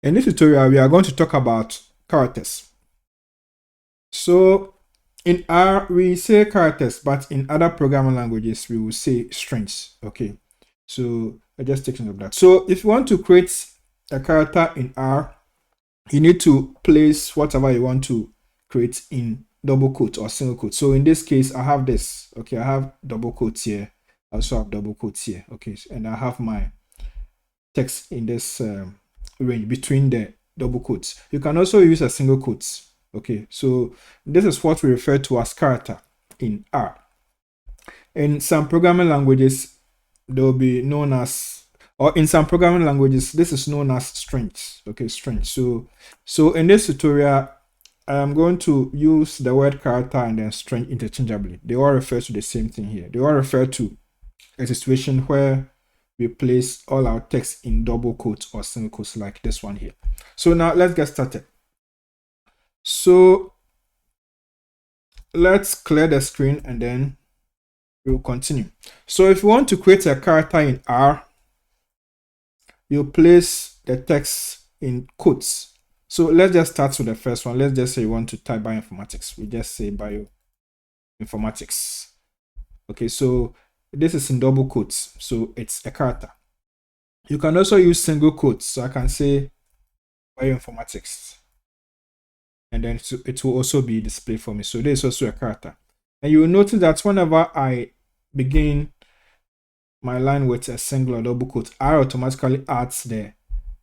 In this tutorial, we are going to talk about characters. So in R, we say characters, but in other programming languages, we will say strings. Okay, so I just take note of that. So if you want to create a character in R, you need to place whatever you want to create in double quote or single quote. So in this case, I have this. Okay, I have double quotes here. I also have double quotes here. Okay, and I have my text in this range between the double quotes. You can also use a single quotes. Okay, so this is what we refer to as character in R. In some programming languages, they will be known as, or in some programming languages, this is known as strings. Okay, strings. So in this tutorial, I am going to use the word character and then string interchangeably. They all refer to the same thing here. They all refer to a situation where we place all our text in double quotes or single quotes like this one here. So now let's get started. So let's clear the screen and then we'll continue. So if you want to create a character in R, you place the text in quotes. So let's just start with the first one. Let's just say you want to type bioinformatics. We just say bioinformatics. Okay, so this is in double quotes, so it's a character. You can also use single quotes. So I can say bioinformatics, and then it will also be displayed for me. So this is also a character. And you will notice that whenever I begin my line with a single or double quote, R automatically adds the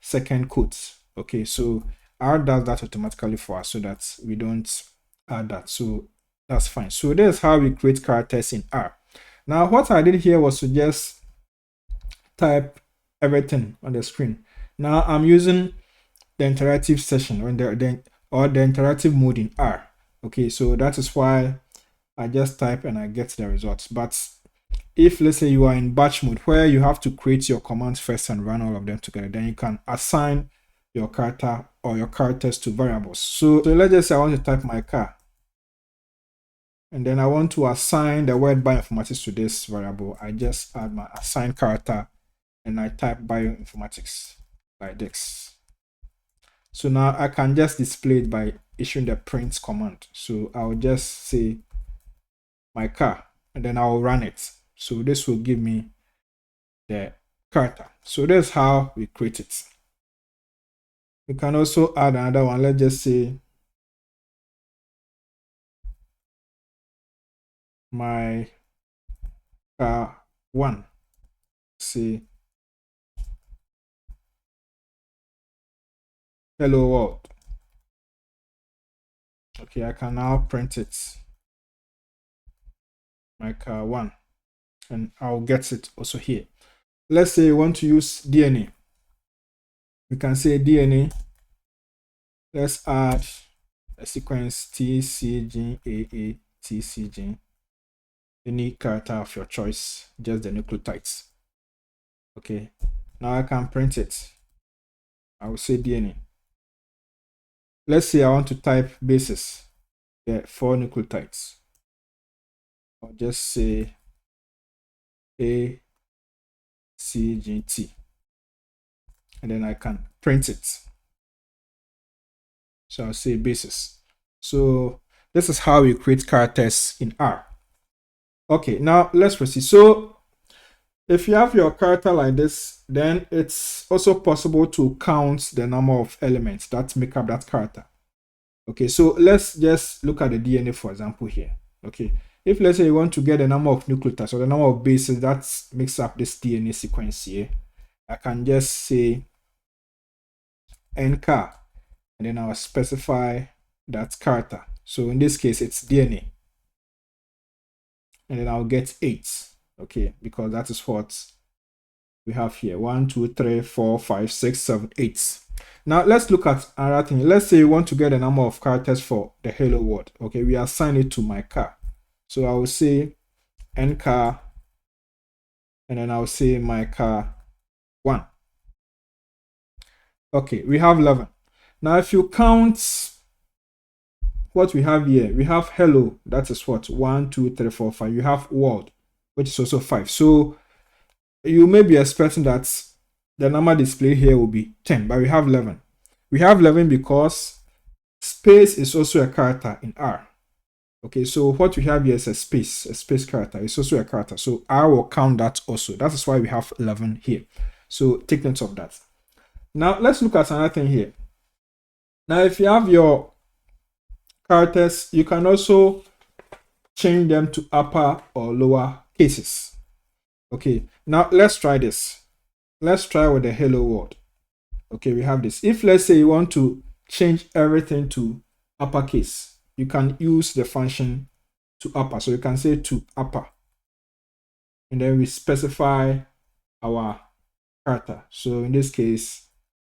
second quote. Okay, so R does that automatically for us so that we don't add that. So that's fine. So this is how we create characters in R. Now, what I did here was to just type everything on the screen. Now, I'm using the interactive session or the interactive mode in R. Okay, so that is why I just type and I get the results. But if, let's say, you are in batch mode where you have to create your commands first and run all of them together, then you can assign your character or your characters to variables. So let's just say I want to type my car. And then I want to assign the word bioinformatics to this variable. I just add my assign character and I type bioinformatics like this. So now I can just display it by issuing the print command. So I'll just say my car and then I'll run it. So this will give me the character. So that's how we create it. We can also add another one. Let's just say my car 1. Say hello world. Okay, I can now print it. My car 1. And I'll get it also here. Let's say you want to use DNA. We can say DNA. Let's add a sequence TCGAA TCG. Any character of your choice, just the nucleotides. Okay, now I can print it. I will say DNA. Let's say I want to type bases, the 4 nucleotides. I'll just say ACGT, and then I can print it. So I'll say bases. So this is how we create characters in R. Okay, now let's proceed. So if you have your character like this, then it's also possible to count the number of elements that make up that character. Okay, so let's just look at the DNA, for example, here. Okay, if let's say you want to get the number of nucleotides or the number of bases that makes up this DNA sequence here, I can just say nchar, and then I'll specify that character. So in this case, it's DNA. And then I'll get 8. Okay, because that is what we have here. 1, 2, 3, 4, 5, 6, 7, 8. Now let's look at another thing. Let's say you want to get a number of characters for the hello world. Okay, we assign it to my car. So I will say nchar, and then I'll say my car 1. Okay, we have 11. Now if you count what we have here, we have hello, that is what? 1, 2, 3, 4, 5. You have world, which is also 5. So you may be expecting that the number displayed here will be 10, but we have 11. We have 11 because space is also a character in R. Okay, so what we have here is a space character. It's also a character. So R will count that also. That is why we have 11 here. So take note of that. Now let's look at another thing here. Now if you have your characters, you can also change them to upper or lower cases. Okay, now let's try this. Let's try with the hello world. Okay, we have this. If let's say you want to change everything to uppercase, you can use the function to upper. So you can say to upper. And then we specify our character. So in this case,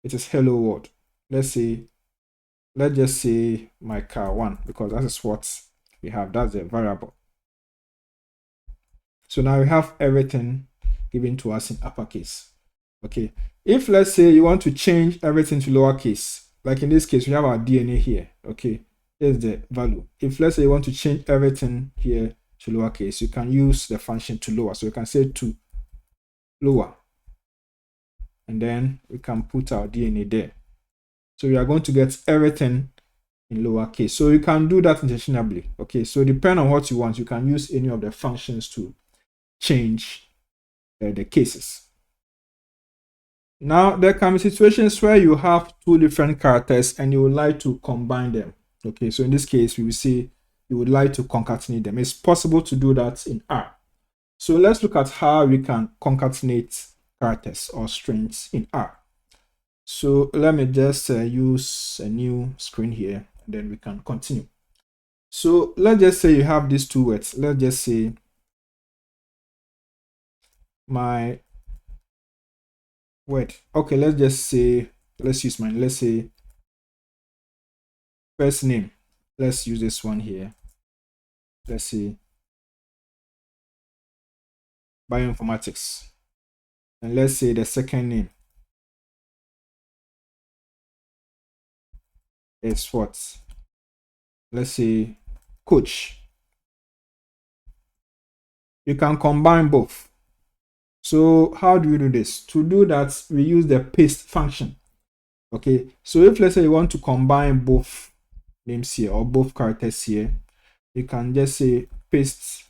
it is hello world. Let's just say my car 1 because that is what we have. That's the variable. So now we have everything given to us in uppercase. Okay. If let's say you want to change everything to lowercase, like in this case, we have our DNA here. Okay. Here's the value. If let's say you want to change everything here to lowercase, you can use the function to lower. So you can say to lower. And then we can put our DNA there. So we are going to get everything in lowercase. So you can do that interchangeably. Okay. So depending on what you want, you can use any of the functions to change the cases. Now, there can be situations where you have two different characters and you would like to combine them. Okay, so in this case, we will say you would like to concatenate them. It's possible to do that in R. So let's look at how we can concatenate characters or strings in R. So let me just use a new screen here, and then we can continue. So let's just say you have these two words. Let's just say my word. Okay, let's just say, let's use mine. Let's say first name. Let's use this one here. Let's see bioinformatics. And let's say the second name is what? Let's say coach. You can combine both. So how do we do this? To do that, we use the paste function. Okay, so if let's say you want to combine both names here or both characters here, you can just say paste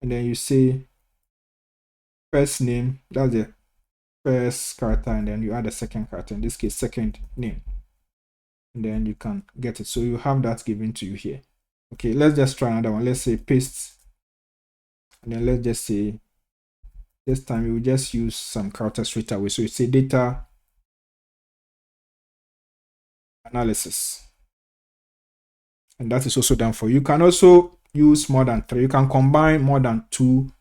and then you say first name, that's the first character, and then you add a second character, in this case second name, and then you can get it. So you have that given to you here. Okay, let's just try another one. Let's say paste, and then let's just say this time we will just use some characters straight away. So you say data analysis, and that is also done for you. You can also use more than 3. You can combine more than 2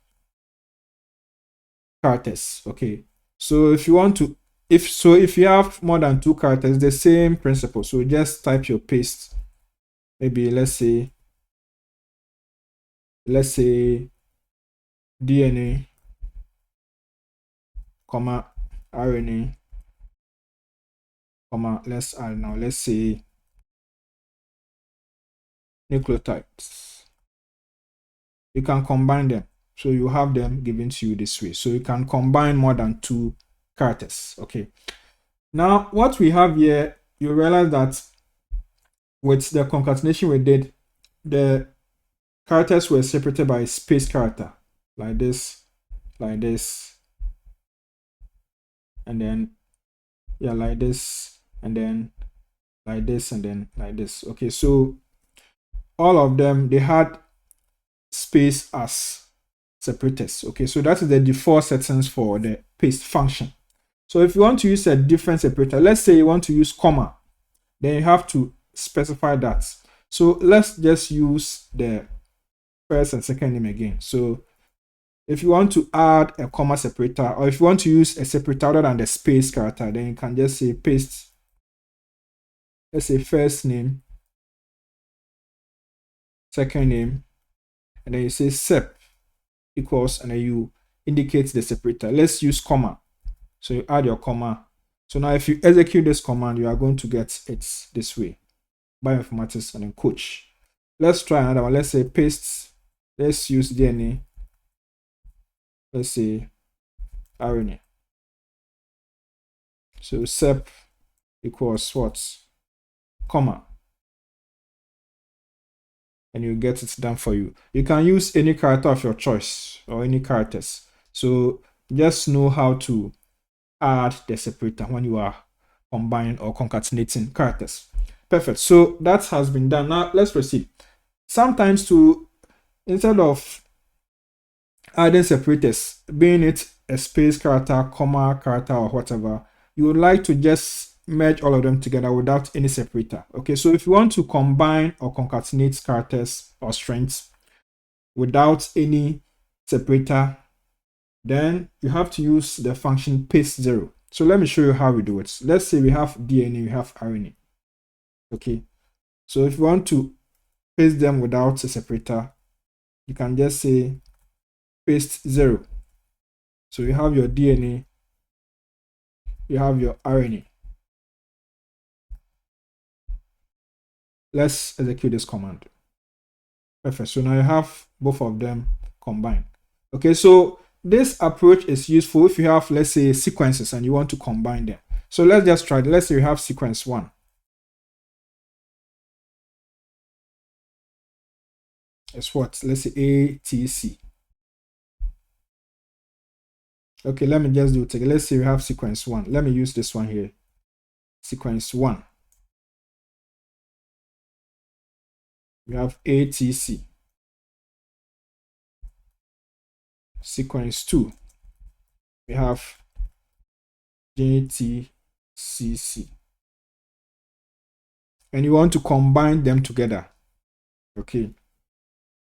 characters. Okay, so if you want to, if you have more than 2 characters, the same principle. So just type your paste. Maybe let's say DNA, comma RNA, comma let's say nucleotides. You can combine them. So you have them given to you this way. So you can combine more than 2 characters. Okay. Now what we have here, you realize that with the concatenation we did, the characters were separated by a space character, like this, and then yeah, like this, and then like this, and then like this. Okay, so all of them, they had space as separators. Okay, so that is the default settings for the paste function. So if you want to use a different separator, let's say you want to use comma, then you have to specify that. So let's just use the first and second name again. So if you want to add a comma separator, or if you want to use a separator other than the space character, then you can just say paste, let's say first name, second name, and then you say sep equals, and then you indicate the separator. Let's use comma. So you add your comma. So now if you execute this command, you are going to get it this way. Bioinformatics and then coach. Let's try another one. Let's say paste. Let's use DNA. Let's say RNA. So sep equals what? Comma. And you get it done for you. You can use any character of your choice or any characters. So just know how to add the separator when you are combining or concatenating characters. Perfect. So that has been done. Now let's proceed. Sometimes instead of adding separators, being it a space character, comma character, or whatever, you would like to just merge all of them together without any separator. Okay, so if you want to combine or concatenate characters or strings without any separator, then you have to use the function paste 0. So let me show you how we do it. Let's say we have DNA, we have RNA. Okay, so if you want to paste them without a separator, you can just say paste 0. So you have your DNA, you have your RNA. Let's execute this command. Perfect. So now you have both of them combined. Okay, so this approach is useful if you have, let's say, sequences and you want to combine them. So let's just try it. Let's say you have sequence 1. It's what? Let's say ATC. Okay, let me just do it again. Let's say we have sequence 1. Let me use this one here. Sequence 1. We have ATC. Sequence 2. We have JTCC. And you want to combine them together. Okay.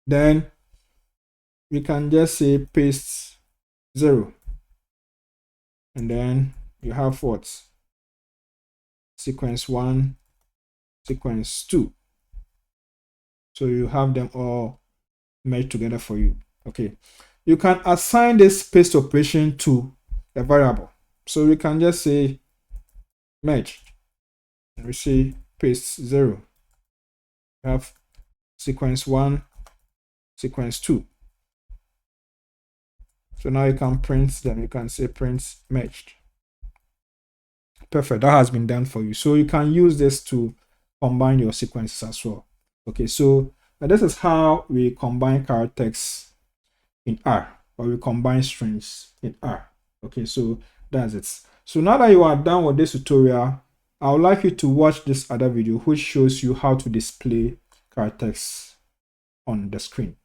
Then we can just say paste 0. And then you have what? Sequence 1, sequence 2. So you have them all merged together for you. Okay. You can assign this paste operation to a variable. So we can just say merge. And we say paste 0. We have sequence 1, sequence 2. So now you can print them. You can say print merged. Perfect. That has been done for you. So you can use this to combine your sequences as well. Okay, so this is how we combine characters in R, or we combine strings in R. Okay, so that's it. So now that you are done with this tutorial, I would like you to watch this other video which shows you how to display characters on the screen.